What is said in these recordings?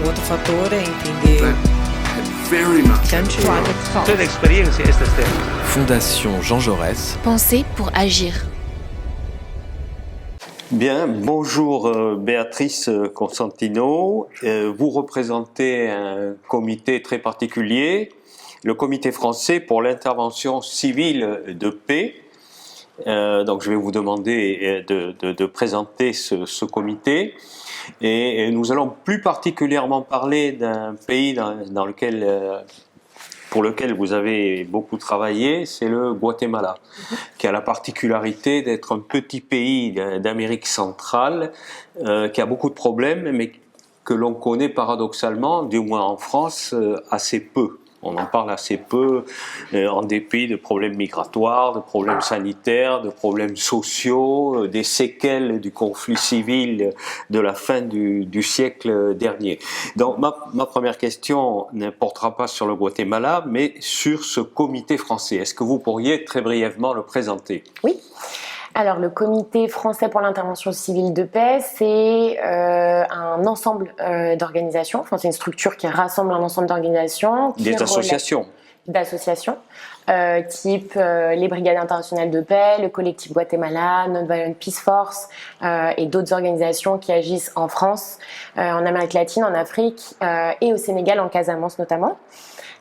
outro fator é entender que antes Toda experiência é esta série. Fondation Jean Jaurès. Penser pour agir. Bien, bonjour Béatrice Constantino. Vous représentez un comité très particulier, le Comité français pour l'intervention civile de paix. Donc je vais vous demander de présenter ce comité. Et nous allons plus particulièrement parler d'un pays dans lequel, pour lequel vous avez beaucoup travaillé, c'est le Guatemala, qui a la particularité d'être un petit pays d'Amérique centrale, qui a beaucoup de problèmes, mais que l'on connaît paradoxalement, du moins en France, assez peu. On en parle assez peu, en dépit de problèmes migratoires, de problèmes sanitaires, de problèmes sociaux, des séquelles du conflit civil de la fin du siècle dernier. Donc ma première question ne portera pas sur le Guatemala, mais sur ce comité français. Est-ce que vous pourriez très brièvement le présenter ? Oui. Alors, le Comité français pour l'intervention civile de paix, c'est un ensemble d'organisations. Enfin, c'est une structure qui rassemble un ensemble d'organisations. Des associations. D'associations, type les Brigades internationales de paix, le collectif Guatemala, Non-Violent Peace Force et d'autres organisations qui agissent en France, en Amérique latine, en Afrique et au Sénégal, en Casamance notamment.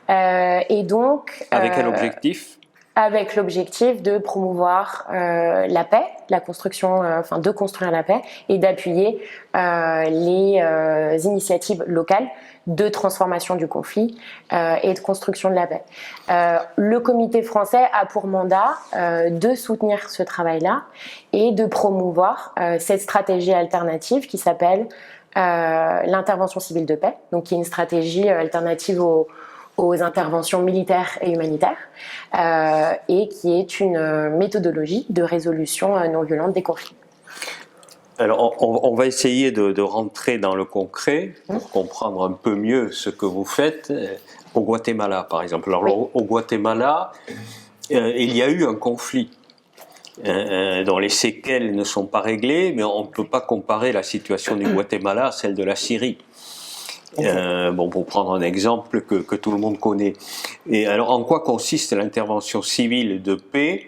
Et donc, avec quel objectif ? Avec l'objectif de promouvoir la paix, la construction, de construire la paix et d'appuyer les initiatives locales de transformation du conflit et de construction de la paix. Le comité français a pour mandat de soutenir ce travail-là et de promouvoir cette stratégie alternative qui s'appelle l'intervention civile de paix, donc qui est une stratégie alternative aux interventions militaires et humanitaires, et qui est une méthodologie de résolution non violente des conflits. Alors, on va essayer de rentrer dans le concret pour comprendre un peu mieux ce que vous faites au Guatemala, par exemple. Alors, oui. Au Guatemala, il y a eu un conflit dont les séquelles ne sont pas réglées, mais on ne peut pas comparer la situation du Guatemala à celle de la Syrie. Pour prendre un exemple que tout le monde connaît. Et alors, en quoi consiste l'intervention civile de paix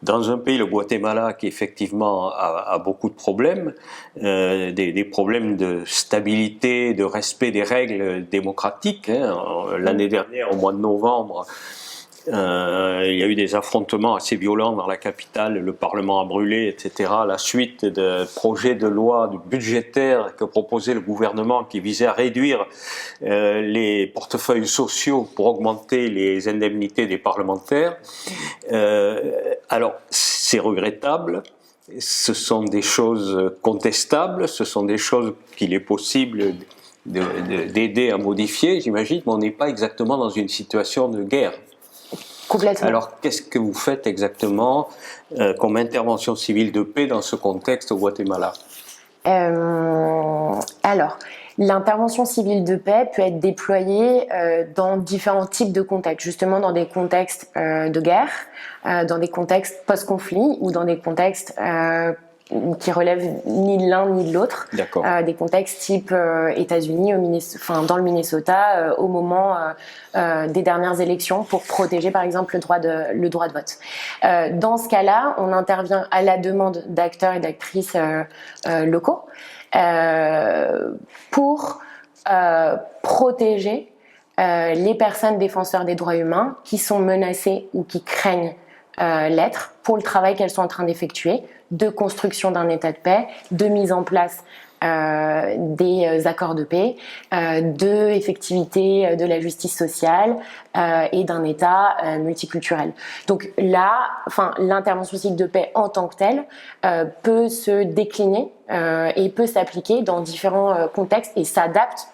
dans un pays, le Guatemala, qui effectivement a beaucoup de problèmes, des problèmes de stabilité, de respect des règles démocratiques. L'année dernière, au mois de novembre, il y a eu des affrontements assez violents dans la capitale, le Parlement a brûlé, etc. La suite de projets de loi budgétaires que proposait le gouvernement qui visait à réduire les portefeuilles sociaux pour augmenter les indemnités des parlementaires. Alors, c'est regrettable. Ce sont des choses contestables, ce sont des choses qu'il est possible d'aider à modifier, j'imagine, mais on n'est pas exactement dans une situation de guerre. Complètement. Alors, qu'est-ce que vous faites exactement comme intervention civile de paix dans ce contexte au Guatemala ? Alors, l'intervention civile de paix peut être déployée dans différents types de contextes, justement dans des contextes de guerre, dans des contextes post-conflit ou dans des contextes qui relèvent ni de l'un ni de l'autre, des contextes type États-Unis, dans le Minnesota, au moment des dernières élections pour protéger par exemple le droit de vote. Dans ce cas-là, on intervient à la demande d'acteurs et d'actrices locaux pour protéger les personnes défenseurs des droits humains qui sont menacées ou qui craignent l'être pour le travail qu'elles sont en train d'effectuer, de construction d'un état de paix, de mise en place des accords de paix, de effectivité de la justice sociale et d'un état multiculturel. Donc là, l'intervention civile de paix en tant que telle peut se décliner et peut s'appliquer dans différents contextes et s'adapte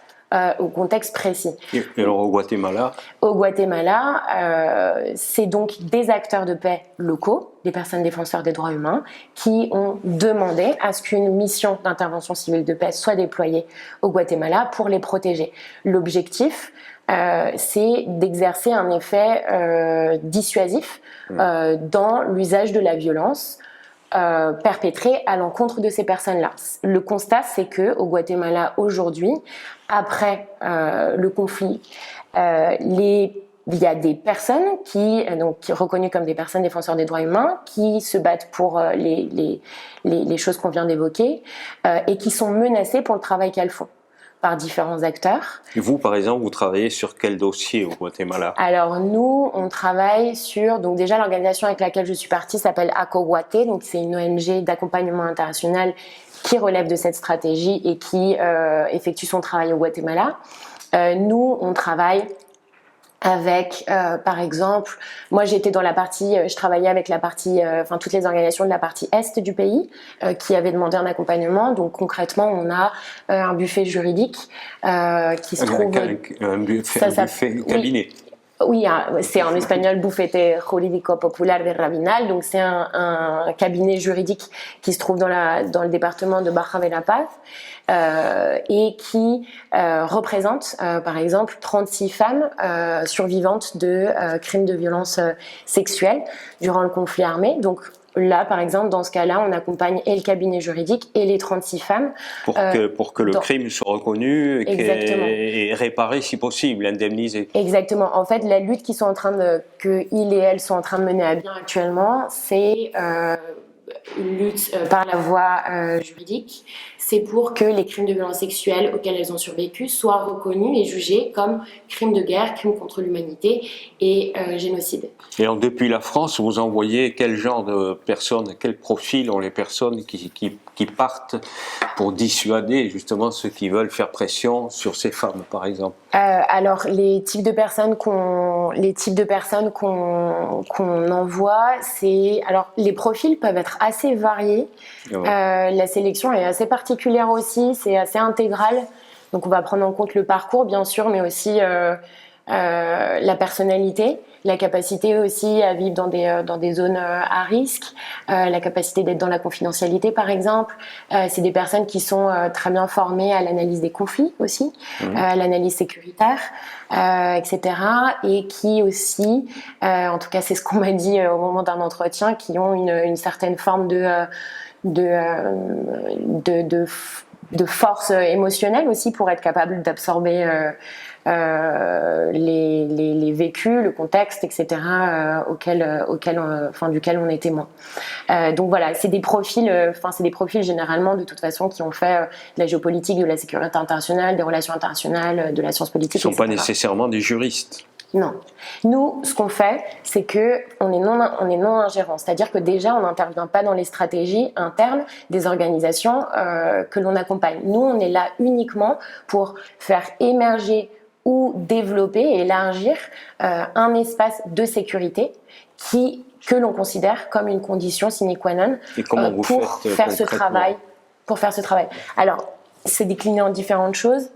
au contexte précis. Et alors au Guatemala ? Au Guatemala, c'est donc des acteurs de paix locaux, des personnes défenseurs des droits humains, qui ont demandé à ce qu'une mission d'intervention civile de paix soit déployée au Guatemala pour les protéger. L'objectif, c'est d'exercer un effet dissuasif dans l'usage de la violence perpétrés à l'encontre de ces personnes-là. Le constat, c'est que au Guatemala aujourd'hui, après le conflit, il y a des personnes qui reconnues comme des personnes défenseurs des droits humains, qui se battent pour les choses qu'on vient d'évoquer et qui sont menacées pour le travail qu'elles font par différents acteurs. Et vous, par exemple, vous travaillez sur quel dossier au Guatemala? Alors nous, on travaille sur, donc déjà l'organisation avec laquelle je suis partie s'appelle ACOGUATE, donc c'est une ONG d'accompagnement international qui relève de cette stratégie et qui effectue son travail au Guatemala. Nous, on travaille avec, par exemple, moi j'étais dans la partie, je travaillais avec la partie, toutes les organisations de la partie est du pays qui avaient demandé un accompagnement. Donc concrètement, on a un buffet juridique qui se trouve. Un buffet cabinet. Oui, c'est en espagnol Bufete Jurídico Popular de Rabinal, donc c'est un cabinet juridique qui se trouve dans le département de Baja Verapaz et qui représente par exemple 36 femmes survivantes de crimes de violence sexuelle durant le conflit armé. Donc là, par exemple, dans ce cas-là, on accompagne et le cabinet juridique et les 36 femmes. Pour que le crime soit reconnu et réparé si possible, indemnisé. Exactement. En fait, la lutte que il et elles sont en train de mener à bien actuellement, c'est une lutte par la voie juridique. C'est pour que les crimes de violence sexuelle auxquels elles ont survécu soient reconnus et jugés comme crimes de guerre, crimes contre l'humanité et génocide. Et alors, depuis la France, vous envoyez quel genre de personnes, quel profil ont les personnes qui partent pour dissuader justement ceux qui veulent faire pression sur ces femmes, par exemple? Alors, les types de personnes qu'on envoie, alors les profils peuvent être assez variés. Ouais. La sélection est assez particulière aussi, c'est assez intégral. Donc, on va prendre en compte le parcours, bien sûr, mais aussi la personnalité, la capacité aussi à vivre dans des zones à risque, la capacité d'être dans la confidentialité par exemple. C'est des personnes qui sont très bien formées à l'analyse des conflits aussi, à l'analyse sécuritaire, etc. Et qui aussi, en tout cas c'est ce qu'on m'a dit au moment d'un entretien, qui ont une certaine forme de force émotionnelle aussi pour être capable d'absorber les vécus, le contexte, etc. Duquel on est témoin. Donc voilà, c'est des profils généralement de toute façon qui ont fait de la géopolitique, de la sécurité internationale, des relations internationales, de la science politique. Ils ne sont pas nécessairement des juristes. Non. Nous, ce qu'on fait, c'est que on est non ingérant, c'est-à-dire que déjà on n'intervient pas dans les stratégies internes des organisations que l'on accompagne. Nous, on est là uniquement pour faire émerger ou développer et élargir un espace de sécurité que l'on considère comme une condition sine qua non pour faire ce travail. Alors, c'est décliné en différentes choses.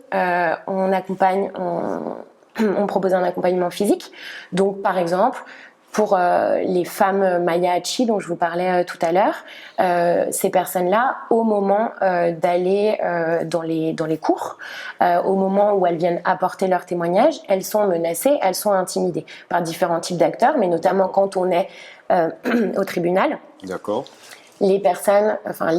On propose un accompagnement physique. Donc, par exemple, pour les femmes Maya-Hachi dont je vous parlais tout à l'heure, ces personnes-là, au moment d'aller dans les cours, au moment où elles viennent apporter leur témoignage, elles sont menacées, elles sont intimidées par différents types d'acteurs, mais notamment quand on est au tribunal. D'accord. Les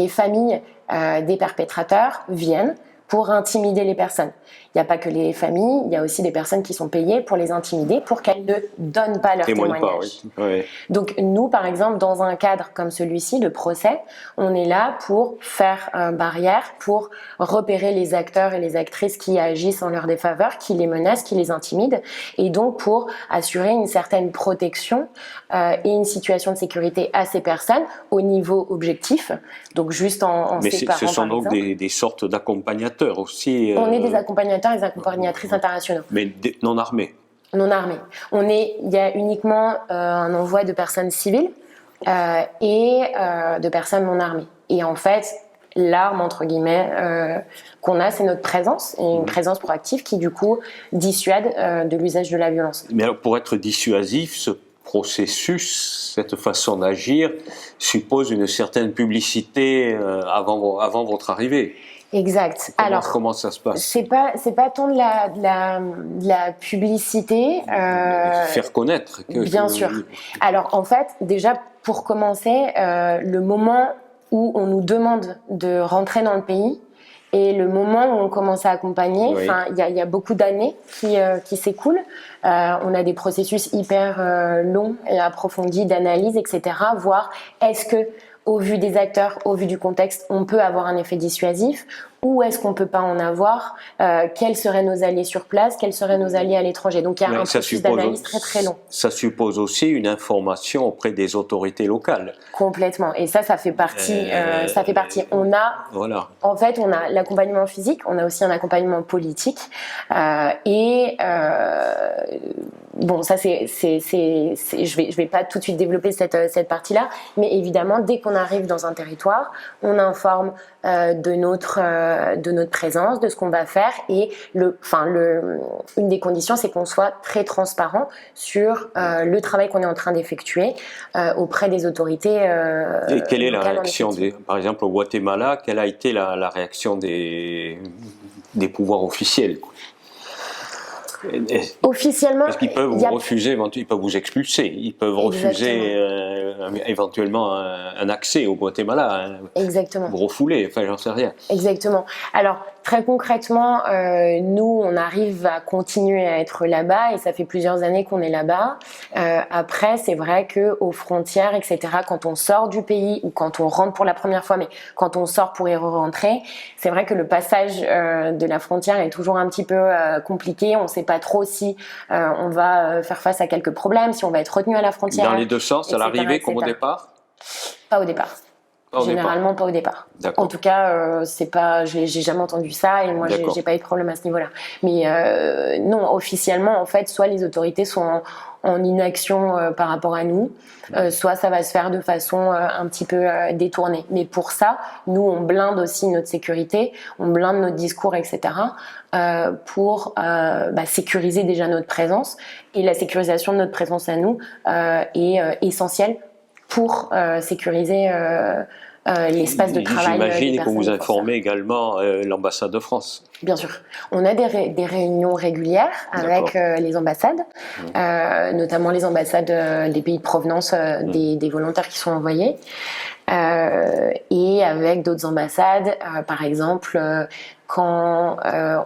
familles des perpétrateurs viennent pour intimider les personnes. Il n'y a pas que les familles, il y a aussi des personnes qui sont payées pour les intimider, pour qu'elles ne donnent pas leur témoignage. Pas, oui. Donc nous, par exemple, dans un cadre comme celui-ci, de procès, on est là pour faire barrière, pour repérer les acteurs et les actrices qui agissent en leur défaveur, qui les menacent, qui les intimident, et donc pour assurer une certaine protection et une situation de sécurité à ces personnes au niveau objectif, donc juste en Mais séparant, ce sont donc exemple. des sortes d'accompagnateurs aussi. On est des accompagnateurs et des accompagnatrices internationaux. Mais non armés. Non armés. Il y a uniquement un envoi de personnes civiles et de personnes non armées. Et en fait, l'arme, entre guillemets, qu'on a, c'est notre présence, et une présence proactive qui, du coup, dissuade de l'usage de la violence. Mais alors, pour être dissuasif, ce processus, cette façon d'agir, suppose une certaine publicité avant votre arrivée. Exact. Comment ça se passe? C'est pas tant de la publicité. Faire connaître. Bien sûr. Alors en fait, déjà pour commencer, le moment où on nous demande de rentrer dans le pays et le moment où on commence à accompagner, Oui. il y a beaucoup d'années qui s'écoulent. On a des processus hyper longs et approfondis d'analyse, etc. Voir est-ce que, au vu des acteurs, au vu du contexte, on peut avoir un effet dissuasif ou est-ce qu'on ne peut pas en avoir, quels seraient nos alliés sur place, quels seraient nos alliés à l'étranger. Donc il y a un processus d'analyse très très long. Ça suppose aussi une information auprès des autorités locales. Complètement. Et ça fait partie. Voilà. En fait, on a l'accompagnement physique, on a aussi un accompagnement politique. Bon, ça je vais pas tout de suite développer cette partie-là, mais évidemment, dès qu'on arrive dans un territoire, on informe de notre présence, de ce qu'on va faire, et une des conditions, c'est qu'on soit très transparent sur le travail qu'on est en train d'effectuer auprès des autorités. Et quelle est la réaction par exemple au Guatemala, quelle a été la réaction des pouvoirs officiels? Officiellement, parce qu'ils peuvent vous refuser, ils peuvent vous expulser, ils peuvent refuser éventuellement un accès au Guatemala. Exactement. Vous refouler, enfin j'en sais rien. Exactement. Alors très concrètement, nous on arrive à continuer à être là-bas et ça fait plusieurs années qu'on est là-bas. Après c'est vrai que aux frontières, etc. Quand on sort du pays ou quand on rentre pour la première fois, mais quand on sort pour y rentrer, c'est vrai que le passage de la frontière est toujours un petit peu compliqué. On ne sait pas trop si on va faire face à quelques problèmes, si on va être retenu à la frontière. Dans les deux sens, à l'arrivée comme au départ? Pas au départ. Généralement pas au départ. D'accord. En tout cas, c'est pas, j'ai jamais entendu ça et moi j'ai pas eu de problème à ce niveau-là. Mais non, officiellement en fait, soit les autorités sont en inaction par rapport à nous, soit ça va se faire de façon un petit peu détournée. Mais pour ça, nous on blinde aussi notre sécurité, on blinde notre discours, etc. Pour sécuriser déjà notre présence, et la sécurisation de notre présence à nous est essentielle pour sécuriser l'espace de travail. J'imagine que vous informez également l'ambassade de France. Bien sûr. On a des réunions régulières avec les ambassades, notamment les ambassades des pays de provenance des volontaires qui sont envoyés. Et avec d'autres ambassades, par exemple, quand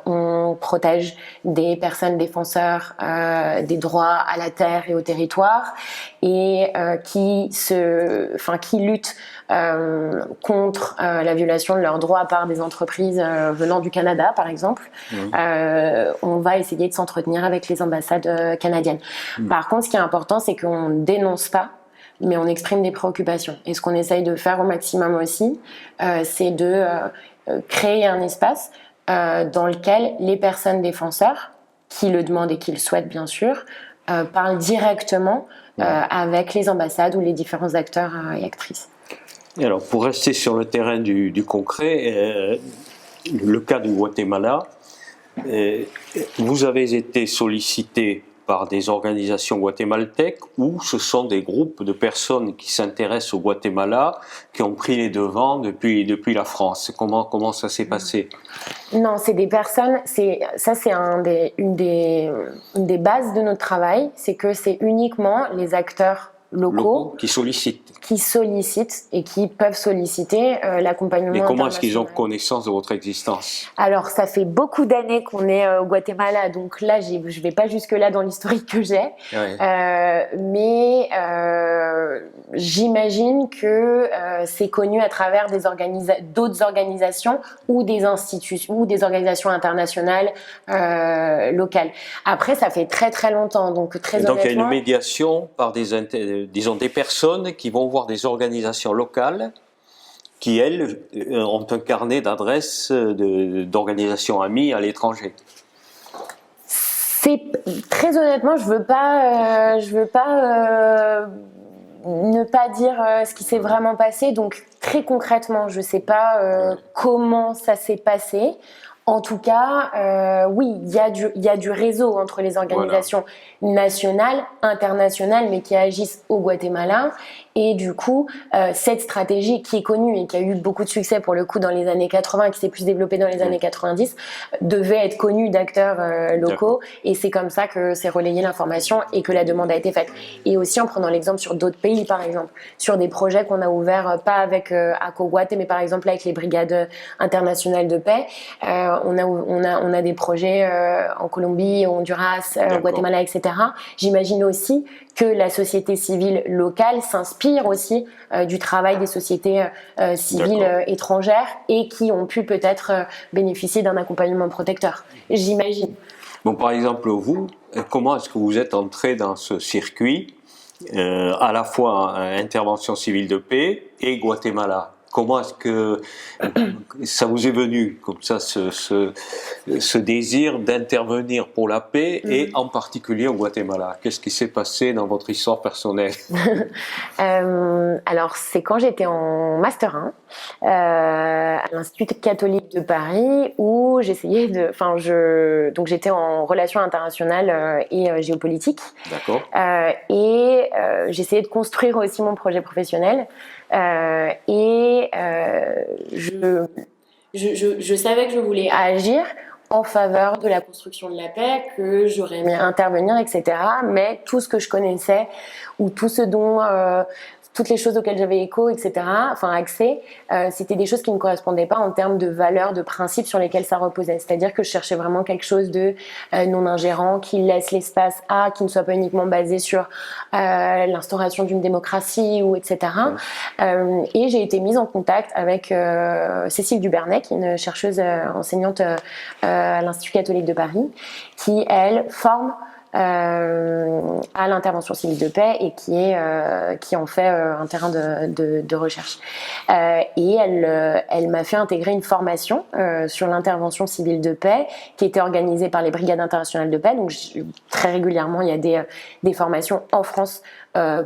on protège des personnes défenseurs des droits à la terre et au territoire et qui luttent contre la violation de leurs droits par des entreprises venant du Canada, par exemple, on va essayer de s'entretenir avec les ambassades canadiennes. Par contre, ce qui est important, c'est qu'on ne dénonce pas, mais on exprime des préoccupations. Et ce qu'on essaye de faire au maximum aussi, c'est de créer un espace dans lequel les personnes défenseurs, qui le demandent et qui le souhaitent bien sûr, parlent directement avec les ambassades ou les différents acteurs et actrices. Et alors, pour rester sur le terrain du concret, le cas du Guatemala, vous avez été sollicité par des organisations guatémaltèques ou ce sont des groupes de personnes qui s'intéressent au Guatemala qui ont pris les devants depuis la France? Comment ça s'est passé? Non, c'est des personnes, c'est une des bases de notre travail, c'est que c'est uniquement les acteurs locaux qui sollicitent et qui peuvent solliciter l'accompagnement international. Mais comment est-ce qu'ils ont connaissance de votre existence? Alors, ça fait beaucoup d'années qu'on est au Guatemala, donc là, je vais pas jusque-là dans l'historique que j'ai, mais j'imagine que c'est connu à travers d'autres organisations ou des institutions ou des organisations internationales locales. Après, ça fait très très longtemps, donc honnêtement. Donc il y a une médiation par des personnes qui vont voir des organisations locales qui, elles, ont un carnet d'adresses d'organisations amies à l'étranger. Très honnêtement, je veux pas ne pas dire ce qui s'est vraiment passé. Donc très concrètement, je sais pas comment ça s'est passé. En tout cas, oui, il y a du réseau entre les organisations nationales, internationales, mais qui agissent au Guatemala. Et du coup, cette stratégie qui est connue et qui a eu beaucoup de succès pour le coup dans les années 80 et qui s'est plus développée dans les années 90, devait être connue d'acteurs locaux. Et c'est comme ça que s'est relayée l'information et que la demande a été faite. Et aussi en prenant l'exemple sur d'autres pays, par exemple, sur des projets qu'on a ouverts, pas avec ACOGuate, mais par exemple avec les brigades internationales de paix. On a des projets en Colombie, au Honduras, au Guatemala, etc. J'imagine aussi que la société civile locale s'inspire aussi du travail des sociétés civiles étrangères et qui ont pu peut-être bénéficier d'un accompagnement protecteur. J'imagine. Bon, par exemple, vous, comment est-ce que vous êtes entré dans ce circuit, à la fois intervention civile de paix et Guatemala? Comment est-ce que ça vous est venu, comme ça, ce désir d'intervenir pour la paix et en particulier au Guatemala? Qu'est-ce qui s'est passé dans votre histoire personnelle? Alors, c'est quand j'étais en Master 1 à l'Institut catholique de Paris où j'essayais donc j'étais en relations internationales et géopolitique. D'accord. Et j'essayais de construire aussi mon projet professionnel. Je savais que je voulais agir en faveur de la construction de la paix, que j'aurais aimé intervenir, etc. Mais tout ce que je connaissais, ou tout ce dont toutes les choses auxquelles j'avais écho, etc., enfin accès, c'était des choses qui ne me correspondaient pas en termes de valeurs, de principes sur lesquels ça reposait. C'est-à-dire que je cherchais vraiment quelque chose de non ingérant, qui laisse l'espace à, qui ne soit pas uniquement basé sur l'instauration d'une démocratie, ou etc. Et j'ai été mise en contact avec Cécile Dubernay, qui est une chercheuse enseignante à l'Institut catholique de Paris, qui, elle, forme à l'intervention civile de paix et qui en fait un terrain de recherche. Et elle m'a fait intégrer une formation sur l'intervention civile de paix qui était organisée par les brigades internationales de paix. Donc très régulièrement, il y a des formations en France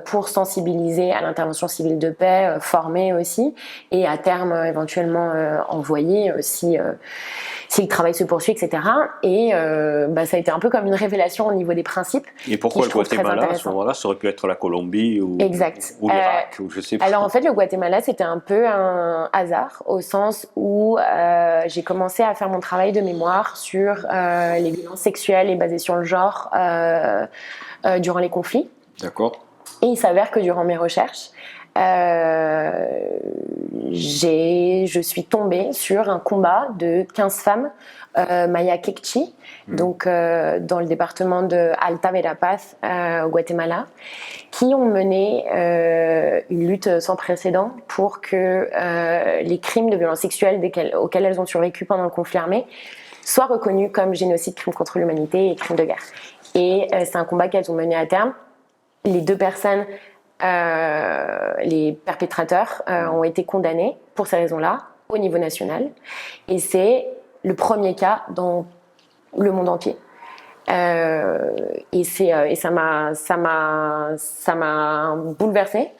pour sensibiliser à l'intervention civile de paix, former aussi, et à terme éventuellement envoyer si le travail se poursuit, etc. Et ça a été un peu comme une révélation au niveau des principes. Et pourquoi le Guatemala, à ce moment-là? Ça aurait pu être la Colombie ou l'Irak, ou je sais pas. Alors en fait, le Guatemala, c'était un peu un hasard, au sens où j'ai commencé à faire mon travail de mémoire sur les violences sexuelles et basées sur le genre durant les conflits. D'accord. Et il s'avère que durant mes recherches, je suis tombée sur un combat de 15 femmes Maya Kekchi, donc dans le département de Alta Verapaz au Guatemala, qui ont mené une lutte sans précédent pour que les crimes de violence sexuelle auxquels elles ont survécu pendant le conflit armé soient reconnus comme génocide, crime contre l'humanité et crime de guerre. Et c'est un combat qu'elles ont mené à terme. Les deux personnes, les perpétrateurs, ont été condamnés pour ces raisons-là au niveau national. Et c'est le premier cas dans le monde entier. Et ça m'a bouleversée.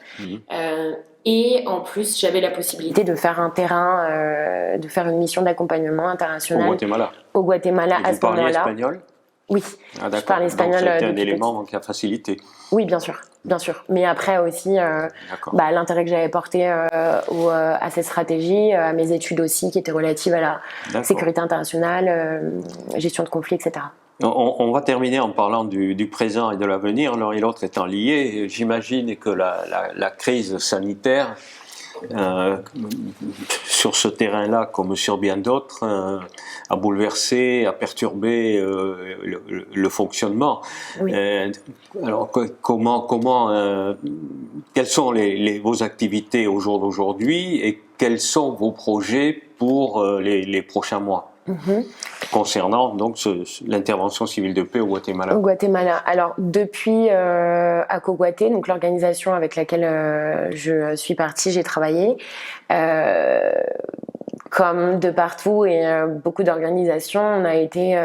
Et en plus, j'avais la possibilité de faire un terrain, de faire une mission d'accompagnement international au Guatemala à ce moment-là. Vous parliez espagnol? Oui, je parle espagnol. Donc, c'était un élément qui a facilité. Oui, bien sûr. Mais après aussi, l'intérêt que j'avais porté à ces stratégies, à mes études aussi, qui étaient relatives à la sécurité internationale, gestion de conflits, etc. On va terminer en parlant du présent et de l'avenir, l'un et l'autre étant liés. J'imagine que la crise sanitaire, sur ce terrain-là, comme sur bien d'autres, a bouleversé, a perturbé le fonctionnement. Oui. Alors, quelles sont vos activités au jour d'aujourd'hui et quels sont vos projets pour les prochains mois concernant donc l'intervention civile de paix au Guatemala? Au Guatemala. Alors, depuis ACOGuate, donc l'organisation avec laquelle je suis partie, j'ai travaillé, comme de partout et beaucoup d'organisations, on a été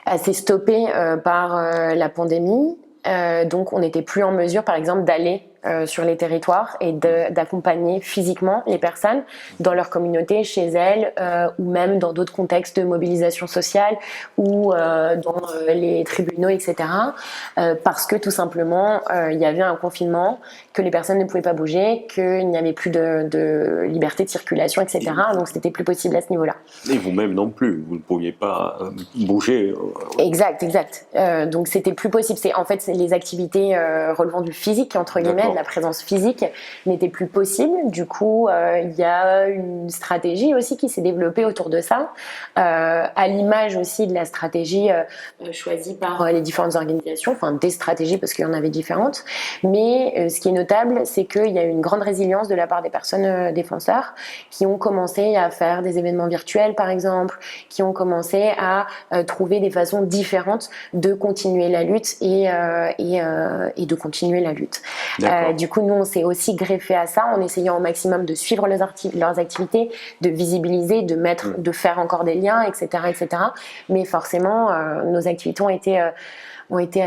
assez stoppé par la pandémie. Donc, on n'était plus en mesure, par exemple, d'aller sur les territoires et d'accompagner physiquement les personnes dans leur communauté, chez elles, ou même dans d'autres contextes de mobilisation sociale ou dans les tribunaux, etc. Parce que tout simplement, il y avait un confinement, que les personnes ne pouvaient pas bouger, qu'il n'y avait plus de liberté de circulation, etc. Donc c'était plus possible à ce niveau-là. Et vous-même non plus, vous ne pouviez pas bouger. Exact. Donc c'était plus possible. En fait, les activités relevant du physique, entre guillemets, de la présence physique, n'étaient plus possibles. Du coup, il y a une stratégie aussi qui s'est développée autour de ça, à l'image aussi de la stratégie choisie par les différentes organisations, enfin des stratégies parce qu'il y en avait différentes. Mais ce qui est notable, c'est qu'il y a eu une grande résilience de la part des personnes défenseurs qui ont commencé à faire des événements virtuels, par exemple, qui ont commencé à trouver des façons différentes de continuer la lutte et de continuer la lutte. Du coup, nous, on s'est aussi greffé à ça en essayant au maximum de suivre leurs activités, de visibiliser, de faire encore des liens, etc., etc. Mais forcément, nos activités ont été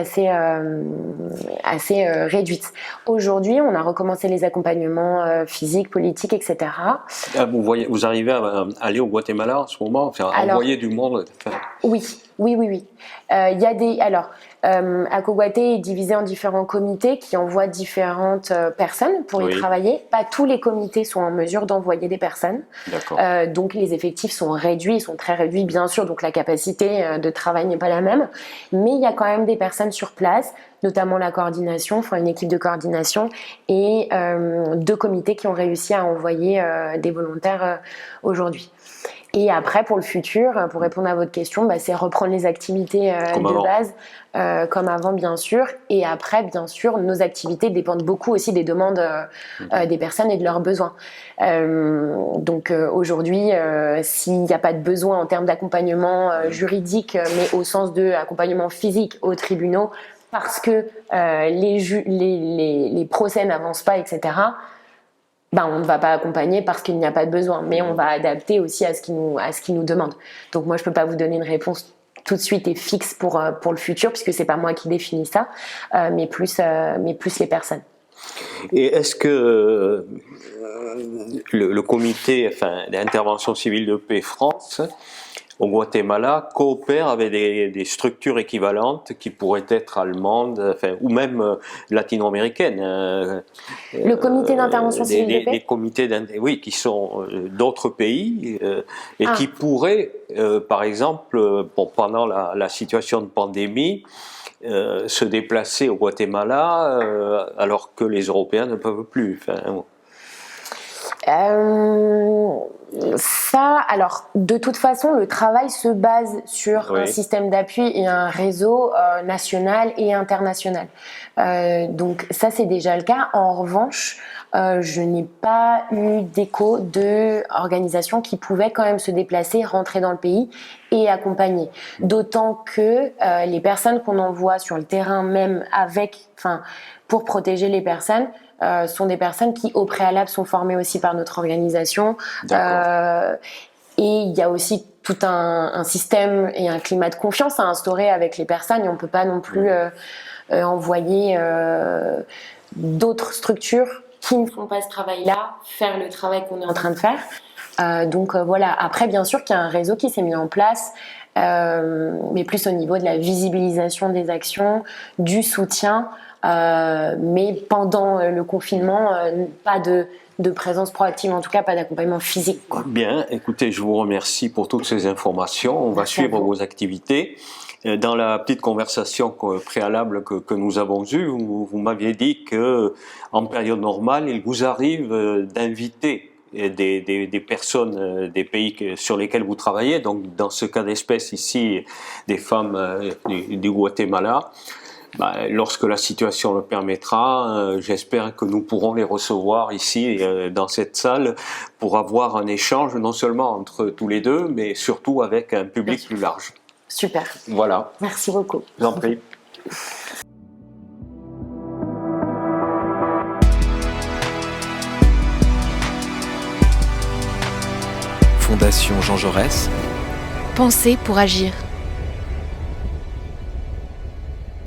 assez réduites. Aujourd'hui, on a recommencé les accompagnements physiques, politiques, etc. Vous arrivez à aller au Guatemala en ce moment, envoyer du monde? Oui. Il y a Akoguaté est divisé en différents comités qui envoient différentes personnes pour y travailler. Pas tous les comités sont en mesure d'envoyer des personnes. Donc les effectifs sont réduits, ils sont très réduits bien sûr, donc la capacité de travail n'est pas la même. Mais il y a quand même des personnes sur place, notamment la coordination, enfin une équipe de coordination et 2 comités qui ont réussi à envoyer des volontaires aujourd'hui. Et après, pour le futur, pour répondre à votre question, c'est reprendre les activités de base, comme avant, bien sûr. Et après, bien sûr, nos activités dépendent beaucoup aussi des demandes des personnes et de leurs besoins. Donc aujourd'hui, s'il n'y a pas de besoin en termes d'accompagnement juridique, mais au sens de accompagnement physique aux tribunaux, parce que les procès n'avancent pas, etc., on ne va pas accompagner parce qu'il n'y a pas de besoin, mais on va adapter aussi à ce qu'ils nous demandent. Donc moi, je ne peux pas vous donner une réponse tout de suite et fixe pour le futur, puisque c'est pas moi qui définis ça, mais plus les personnes. Et est-ce que le comité d'intervention civile de paix France au Guatemala coopère avec des structures équivalentes qui pourraient être allemandes, ou même latino-américaines? Le comité d'intervention civile de paix? Des comités qui sont d'autres pays et qui pourraient, par exemple, pendant la situation de pandémie, se déplacer au Guatemala alors que les Européens ne peuvent plus. De toute façon, le travail se base sur un système d'appui et un réseau national et international. Donc ça, c'est déjà le cas. En revanche, je n'ai pas eu d'écho d'organisations qui pouvaient quand même se déplacer, rentrer dans le pays et accompagner. D'autant que les personnes qu'on envoie sur le terrain, même pour protéger les personnes, sont des personnes qui, au préalable, sont formées aussi par notre organisation. Et il y a aussi tout un système et un climat de confiance à instaurer avec les personnes. Et on ne peut pas non plus envoyer d'autres structures qui ne font pas ce travail-là, faire le travail qu'on est en train de faire. Donc voilà. Après, bien sûr qu'il y a un réseau qui s'est mis en place, mais plus au niveau de la visibilisation des actions, du soutien. Mais pendant le confinement, pas de présence proactive, en tout cas pas d'accompagnement physique. Bien, écoutez, je vous remercie pour toutes ces informations. On va suivre vos activités. Dans la petite conversation préalable que nous avons eue, vous m'aviez dit que en période normale, il vous arrive d'inviter des personnes des pays sur lesquels vous travaillez, donc dans ce cas d'espèce ici, des femmes du Guatemala. Lorsque la situation le permettra, j'espère que nous pourrons les recevoir ici dans cette salle pour avoir un échange non seulement entre tous les deux, mais surtout avec un public plus large. Super. Voilà. Merci beaucoup. Je vous en prie. Fondation Jean Jaurès. Penser pour agir.